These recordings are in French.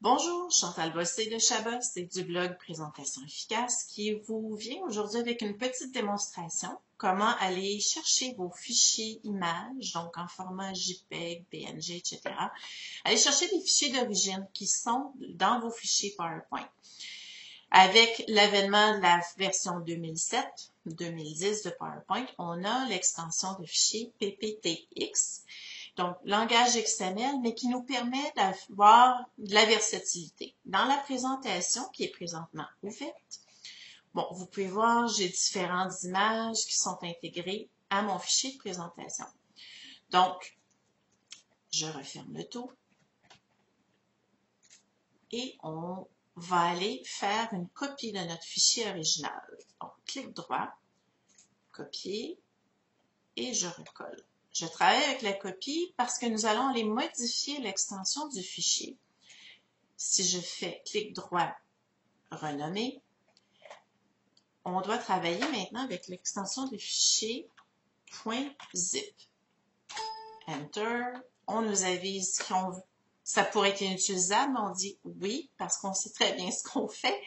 Bonjour, Chantal Bossé de Chabot, c'est du blog Présentation efficace qui vous vient aujourd'hui avec une petite démonstration comment aller chercher vos fichiers images, donc en format JPEG, PNG, etc. Aller chercher des fichiers d'origine qui sont dans vos fichiers PowerPoint. Avec l'avènement de la version 2007-2010 de PowerPoint, on a l'extension de fichiers PPTX. Donc, langage XML, mais qui nous permet d'avoir de la versatilité. Dans la présentation qui est présentement ouverte, bon, vous pouvez voir, j'ai différentes images qui sont intégrées à mon fichier de présentation. Donc, je referme le tout et on va aller faire une copie de notre fichier original. Donc, clic droit, copier et je recolle. Je travaille avec la copie parce que nous allons aller modifier l'extension du fichier. Si je fais clic droit, renommer, on doit travailler maintenant avec l'extension du fichier .zip. Enter. On nous avise que ça pourrait être inutilisable, mais on dit oui parce qu'on sait très bien ce qu'on fait.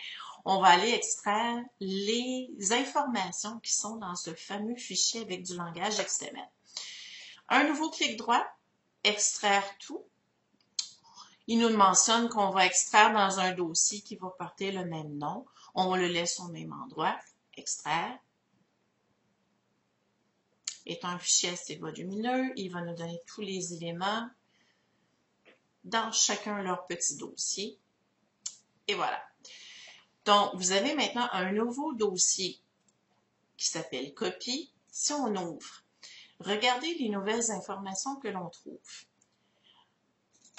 On va aller extraire les informations qui sont dans ce fameux fichier avec du langage XML. Un nouveau clic droit, extraire tout. Il nous mentionne qu'on va extraire dans un dossier qui va porter le même nom. On le laisse au même endroit, extraire. Est un fichier assez volumineux, il va nous donner tous les éléments dans chacun leur petit dossier. Et voilà. Donc, vous avez maintenant un nouveau dossier qui s'appelle copie. Si on ouvre, regardez les nouvelles informations que l'on trouve.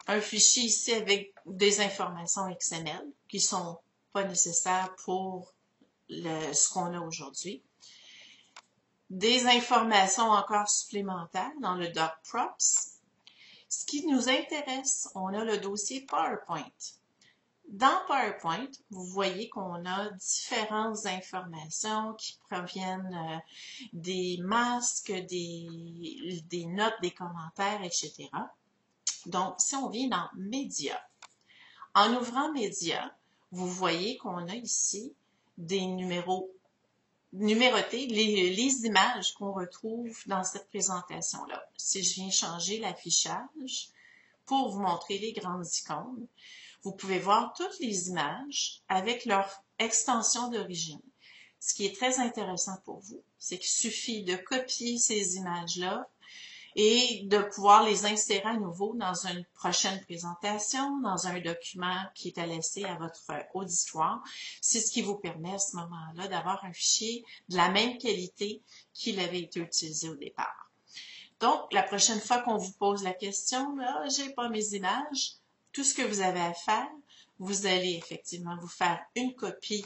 Un fichier ici avec des informations XML qui ne sont pas nécessaires pour ce qu'on a aujourd'hui. Des informations encore supplémentaires dans le Doc Props. Ce qui nous intéresse, on a le dossier PowerPoint. Dans PowerPoint, vous voyez qu'on a différentes informations qui proviennent des masques, des notes, des commentaires, etc. Donc, si on vient dans Médias, en ouvrant Médias, vous voyez qu'on a ici des numéros numérotés, les images qu'on retrouve dans cette présentation-là. Si je viens changer l'affichage pour vous montrer les grandes icônes, vous pouvez voir toutes les images avec leur extension d'origine. Ce qui est très intéressant pour vous, c'est qu'il suffit de copier ces images-là et de pouvoir les insérer à nouveau dans une prochaine présentation, dans un document qui est à laisser à votre auditoire. C'est ce qui vous permet à ce moment-là d'avoir un fichier de la même qualité qu'il avait été utilisé au départ. Donc, la prochaine fois qu'on vous pose la question, « j'ai pas mes images », tout ce que vous avez à faire, vous allez effectivement vous faire une copie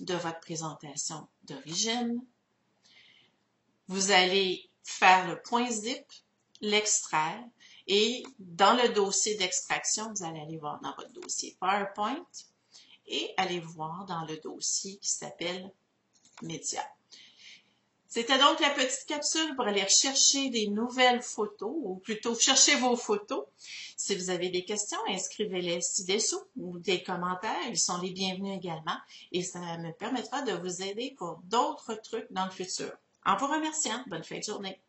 de votre présentation d'origine. Vous allez faire le .zip, l'extraire, et dans le dossier d'extraction, vous allez aller voir dans votre dossier PowerPoint et aller voir dans le dossier qui s'appelle Médias. C'était donc la petite capsule pour aller rechercher des nouvelles photos, ou plutôt chercher vos photos. Si vous avez des questions, inscrivez-les ci-dessous ou des commentaires, ils sont les bienvenus également et ça me permettra de vous aider pour d'autres trucs dans le futur. En vous remerciant, bonne fin de journée.